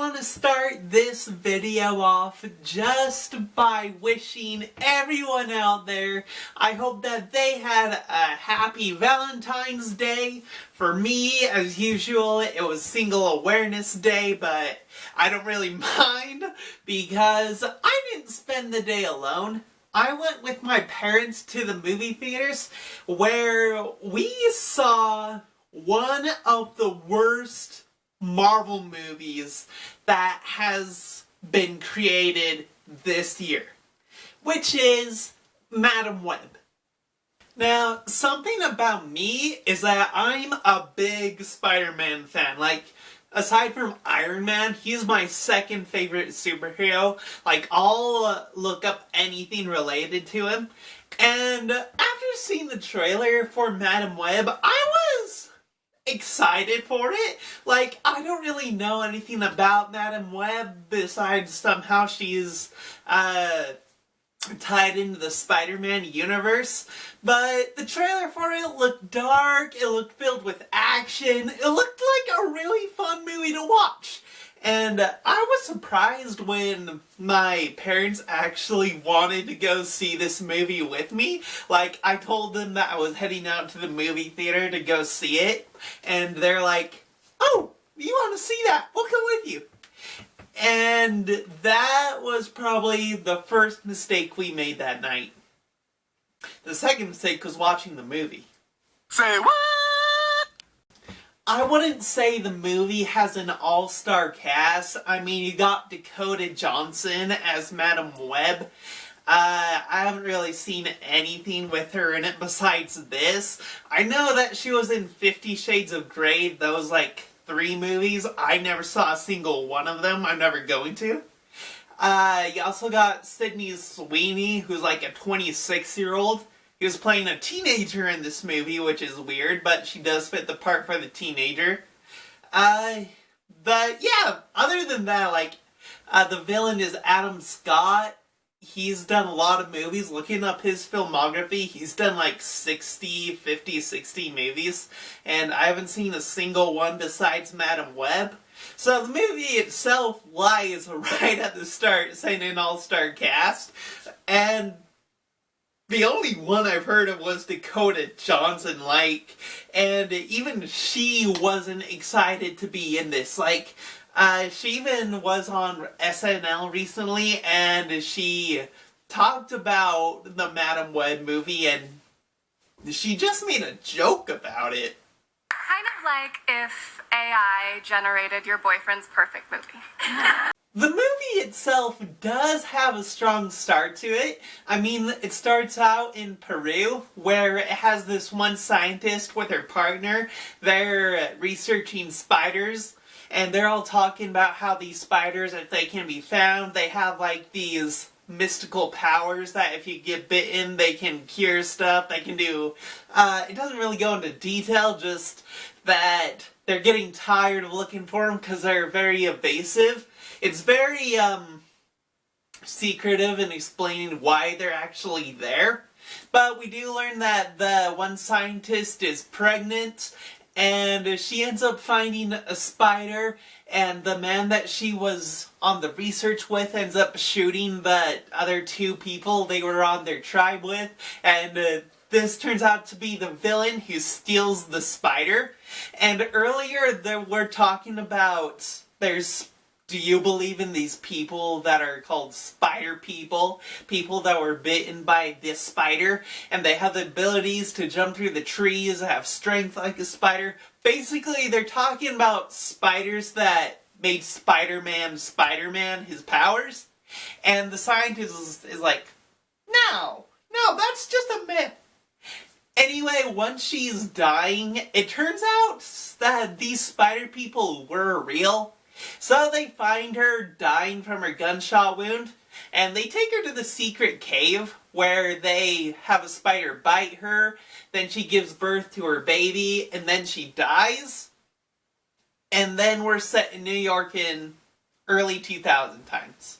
want to start this video off just by wishing everyone out there, I hope that they had a happy Valentine's Day. For me, as usual, it was Single Awareness Day, but I don't really mind because I didn't spend the day alone. I went with my parents to the movie theaters where we saw one of the worst Marvel movies that has been created this year, which is Madam Web. Now, something about me is that I'm a big Spider-Man fan. Like, aside from Iron Man, he's my second favorite superhero. Like, I'll look up anything related to him. And after seeing the trailer for Madam Web, I was excited for it. Like, I don't really know anything about Madam Web besides somehow she's tied into the Spider-Man universe, but the trailer for it looked dark, it looked filled with action, it looked like a really fun movie to watch. And I was surprised when my parents actually wanted to go see this movie with me. Like, I told them that I was heading out to the movie theater to go see it, and they're like, "Oh, you want to see that? We'll come with you." And that was probably the first mistake we made that night. The second mistake was watching the movie. Say what? I wouldn't say the movie has an all-star cast. I mean, you got Dakota Johnson as Madam Web. I haven't really seen anything with her in it besides this. I know that she was in 50 Shades of Grey, those, 3 movies. I never saw a single one of them. I'm never going to. You also got Sydney Sweeney, who's like a 26-year-old. He was playing a teenager in this movie, which is weird, but she does fit the part for the teenager. But yeah, other than that, the villain is Adam Scott. He's done a lot of movies. Looking up his filmography, he's done 60 movies, and I haven't seen a single one besides Madam Web. So the movie itself lies right at the start, saying an all-star cast, and the only one I've heard of was Dakota Johnson, and even she wasn't excited to be in this. She even was on SNL recently, and she talked about the Madam Web movie, and she just made a joke about it. Kind of like if AI generated your boyfriend's perfect movie. The movie itself does have a strong start to it. I mean, it starts out in Peru, where it has this one scientist with her partner. They're researching spiders, and they're all talking about how these spiders, if they can be found, they have these mystical powers that if you get bitten, they can cure stuff, they can do, it doesn't really go into detail, just that they're getting tired of looking for them because they're very evasive. It's very, secretive in explaining why they're actually there. But we do learn that the one scientist is pregnant, and she ends up finding a spider, and the man that she was on the research with ends up shooting the other 2 people they were on their tribe with, and this turns out to be the villain who steals the spider. And earlier we're talking about do you believe in these people that are called spider people? People that were bitten by this spider, and they have the abilities to jump through the trees, have strength like a spider. Basically, they're talking about spiders that made Spider-Man, his powers. And the scientist is like, no, that's just a myth. Anyway, once she's dying, it turns out that these spider people were real. So they find her dying from her gunshot wound, and they take her to the secret cave where they have a spider bite her, then she gives birth to her baby, and then she dies. And then we're set in New York in early 2000 times.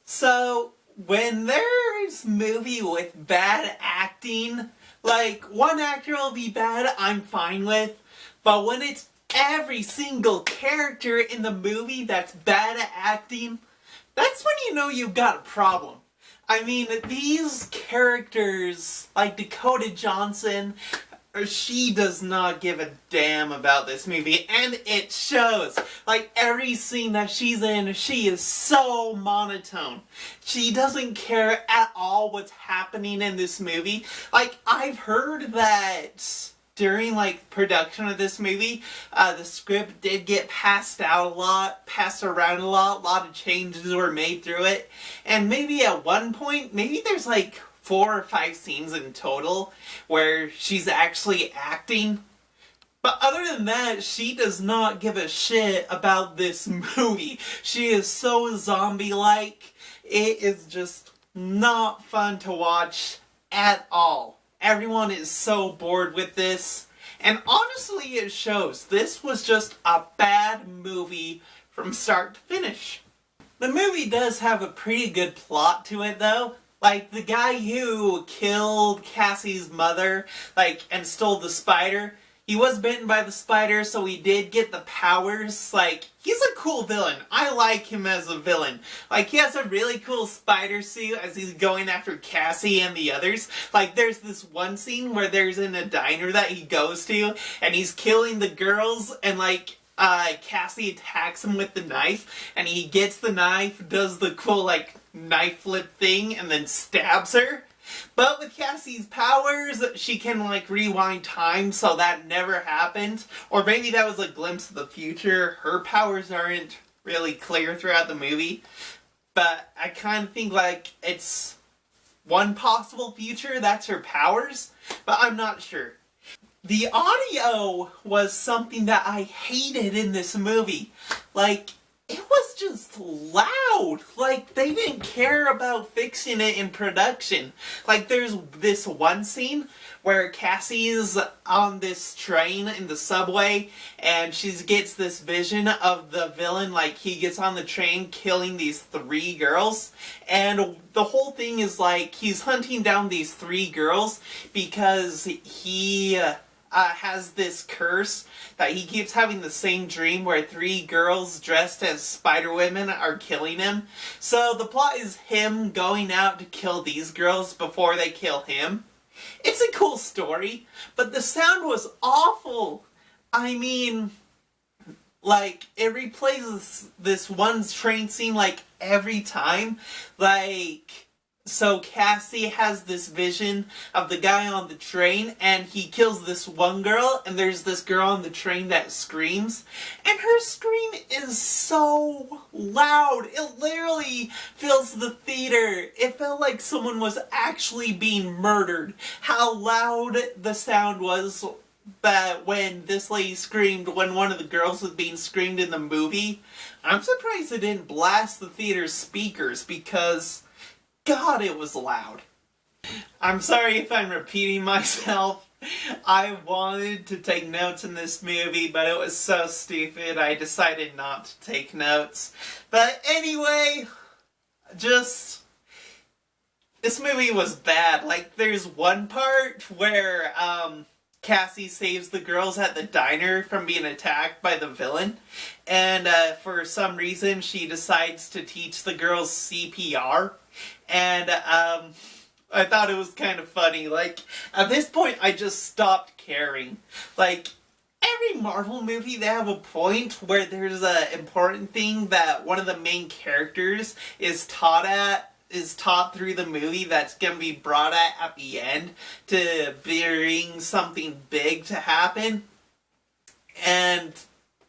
So, when there's a movie with bad acting, one actor will be bad, I'm fine with, but when it's every single character in the movie that's bad at acting, that's when you know you've got a problem. I mean, these characters, like Dakota Johnson, she does not give a damn about this movie, and it shows. Like, every scene that she's in, she is so monotone. She doesn't care at all what's happening in this movie. Like, I've heard that during, like, production of this movie, the script did get passed around a lot of changes were made through it, and maybe at one point, maybe there's, like, 4 or 5 scenes in total where she's actually acting. But other than that, she does not give a shit about this movie. She is so zombie-like. It is just not fun to watch at all. Everyone is so bored with this. And honestly, it shows. This was just a bad movie from start to finish. The movie does have a pretty good plot to it, though. Like, the guy who killed Cassie's mother, like, and stole the spider, he was bitten by the spider, so he did get the powers. Like, he's a cool villain. I like him as a villain. Like, he has a really cool spider suit as he's going after Cassie and the others. Like, there's this one scene where there's in a diner that he goes to, and he's killing the girls, and, like, Cassie attacks him with the knife, and he gets the knife, does the cool, like, knife flip thing, and then stabs her. But with Cassie's powers, she can, like, rewind time, so that never happened. Or maybe that was a glimpse of the future. Her powers aren't really clear throughout the movie. But I kind of think, like, it's one possible future, that's her powers. But I'm not sure. The audio was something that I hated in this movie. Like, it was just loud. Like, they didn't care about fixing it in production. Like, there's this one scene where Cassie's on this train in the subway, and she gets this vision of the villain, like, he gets on the train killing these 3 girls, and the whole thing is, like, he's hunting down these 3 girls because he has this curse that he keeps having the same dream where 3 girls dressed as Spider Women are killing him. So the plot is him going out to kill these girls before they kill him. It's a cool story, but the sound was awful. I mean, like, it replays this one train scene, like, every time. Like, so Cassie has this vision of the guy on the train, and he kills this one girl, and there's this girl on the train that screams, and her scream is so loud. It literally fills the theater. It felt like someone was actually being murdered. How loud the sound was when this lady screamed, when one of the girls was being screamed in the movie. I'm surprised it didn't blast the theater's speakers, because God, it was loud. I'm sorry if I'm repeating myself. I wanted to take notes in this movie, but it was so stupid I decided not to take notes. But anyway, this movie was bad. Like, there's one part where, Cassie saves the girls at the diner from being attacked by the villain, and for some reason she decides to teach the girls CPR, and I thought it was kind of funny. Like, at this point I just stopped caring. Like, every Marvel movie, they have a point where there's an important thing that one of the main characters is taught through the movie that's going to be brought at the end to bring something big to happen. And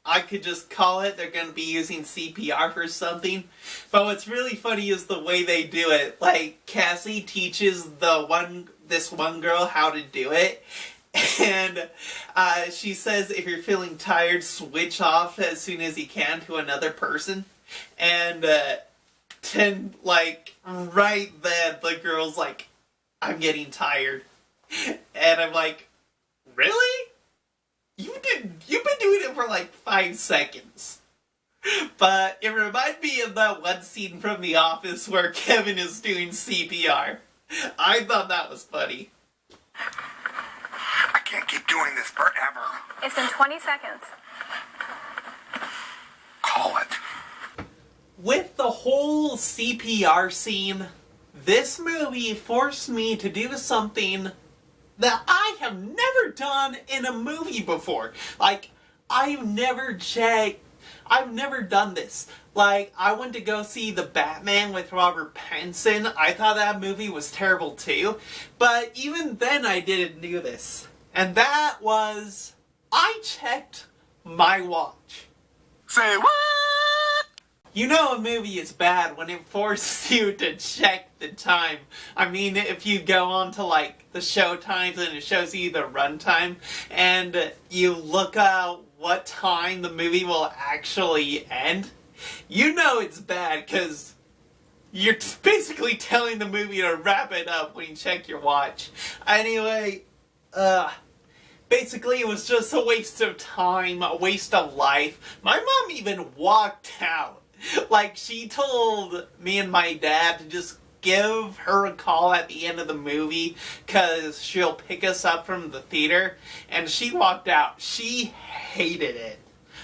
I could just call it, they're going to be using CPR for something. But what's really funny is the way they do it. Like, Cassie teaches this one girl how to do it. And she says, if you're feeling tired, switch off as soon as you can to another person. And like, right then, the girl's like, I'm getting tired. And I'm like, really? You've been doing it for like 5 seconds. But it reminded me of that one scene from The Office where Kevin is doing CPR. I thought that was funny. I can't keep doing this forever. It's been 20 seconds. call it. With the whole CPR scene, this movie forced me to do something that I have never done in a movie before. Like, I've never done this. Like, I went to go see The Batman with Robert Pattinson. I thought that movie was terrible too. But even then I didn't do this. And that was, I checked my watch. Say what? You know a movie is bad when it forces you to check the time. I mean, if you go on to, like, the show times and it shows you the runtime, and you look at what time the movie will actually end, you know it's bad, because you're basically telling the movie to wrap it up when you check your watch. Anyway, basically it was just a waste of time, a waste of life. My mom even walked out. Like, she told me and my dad to just give her a call at the end of the movie because she'll pick us up from the theater, and she walked out. She hated it.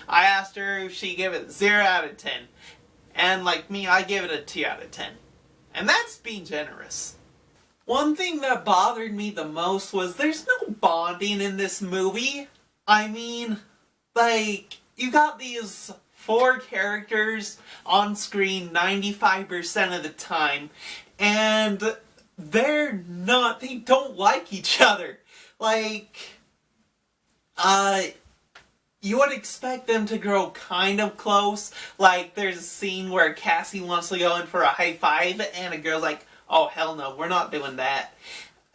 I asked her if she gave it 0 out of 10, and like me, I gave it a 2 out of 10. And that's being generous. One thing that bothered me the most was there's no bonding in this movie. I mean, like, you got these 4 characters on screen 95% of the time, and they don't like each other. Like, you would expect them to grow kind of close. Like, there's a scene where Cassie wants to go in for a high five, and a girl's like, oh hell no, we're not doing that.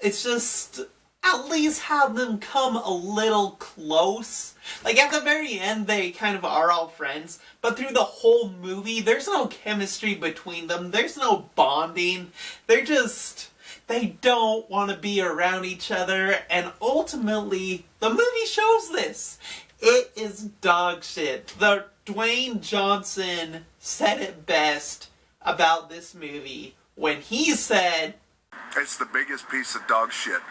It's just, at least have them come a little close. Like, at the very end, they kind of are all friends, but through the whole movie, there's no chemistry between them, there's no bonding, they don't want to be around each other, and ultimately, the movie shows this. It is dog shit. The Dwayne Johnson said it best about this movie when he said, It's the biggest piece of dog shit.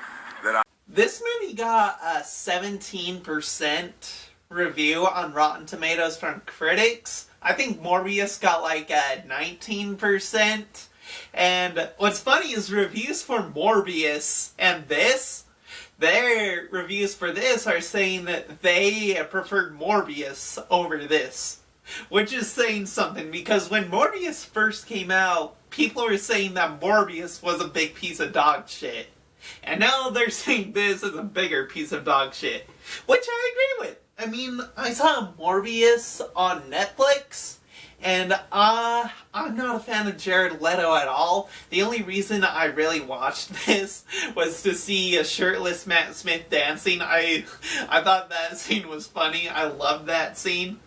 This movie got a 17% review on Rotten Tomatoes from critics. I think Morbius got like a 19%. And what's funny is reviews for Morbius and this, their reviews for this are saying that they preferred Morbius over this. Which is saying something, because when Morbius first came out, people were saying that Morbius was a big piece of dog shit. And now they're saying this is a bigger piece of dog shit. Which I agree with. I mean, I saw Morbius on Netflix, and I'm not a fan of Jared Leto at all. The only reason I really watched this was to see a shirtless Matt Smith dancing. I thought that scene was funny. I loved that scene.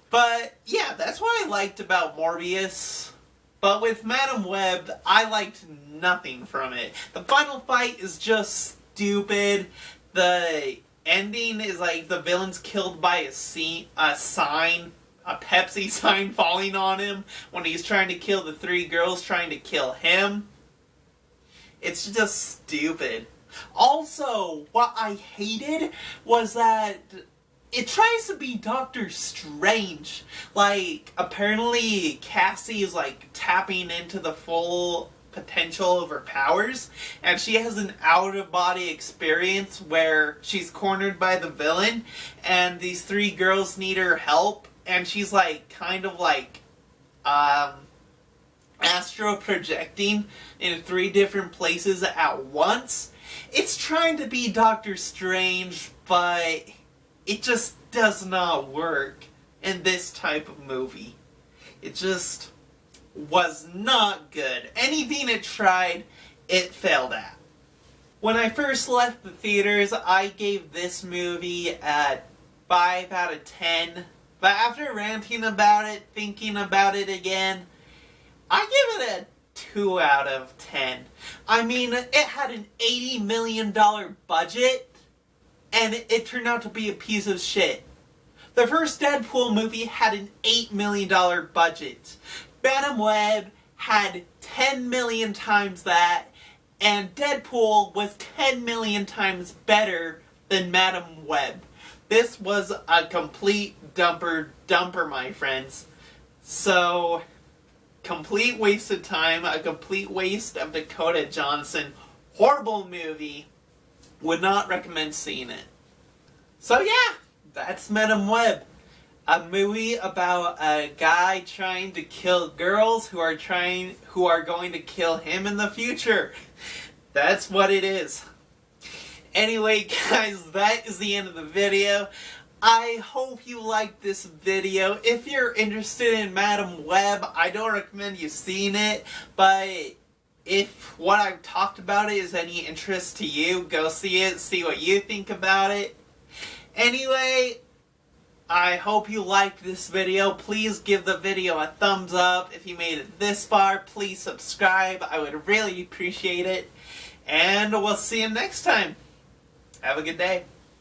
But yeah, that's what I liked about Morbius. But with Madam Web, I liked nothing from it. The final fight is just stupid. The ending is like the villain's killed by a sign, a Pepsi sign falling on him when he's trying to kill the 3 girls trying to kill him. It's just stupid. Also, what I hated was that it tries to be Doctor Strange. Like, apparently Cassie is like tapping into the full potential of her powers, and she has an out-of-body experience where she's cornered by the villain, and these 3 girls need her help, and she's like, kind of like, astro projecting in 3 different places at once. It's trying to be Doctor Strange, but it just does not work in this type of movie. It just was not good. Anything it tried, it failed at. When I first left the theaters, I gave this movie a 5 out of 10. But after ranting about it, thinking about it again, I give it a 2 out of 10. I mean, it had an $80 million budget, and it turned out to be a piece of shit. The first Deadpool movie had an $8 million budget. Madam Web had 10 million times that, and Deadpool was 10 million times better than Madam Web. This was a complete dumper, my friends. So, complete waste of time, a complete waste of Dakota Johnson. Horrible movie. Would not recommend seeing it. So yeah, that's Madam Web. A movie about a guy trying to kill girls who are going to kill him in the future. That's what it is. Anyway, guys, that is the end of the video. I hope you liked this video. If you're interested in Madam Web, I don't recommend you seeing it, but if what I've talked about it is any interest to you, go see it, see what you think about it. Anyway, I hope you liked this video. Please give the video a thumbs up. If you made it this far, please subscribe. I would really appreciate it. And we'll see you next time. Have a good day.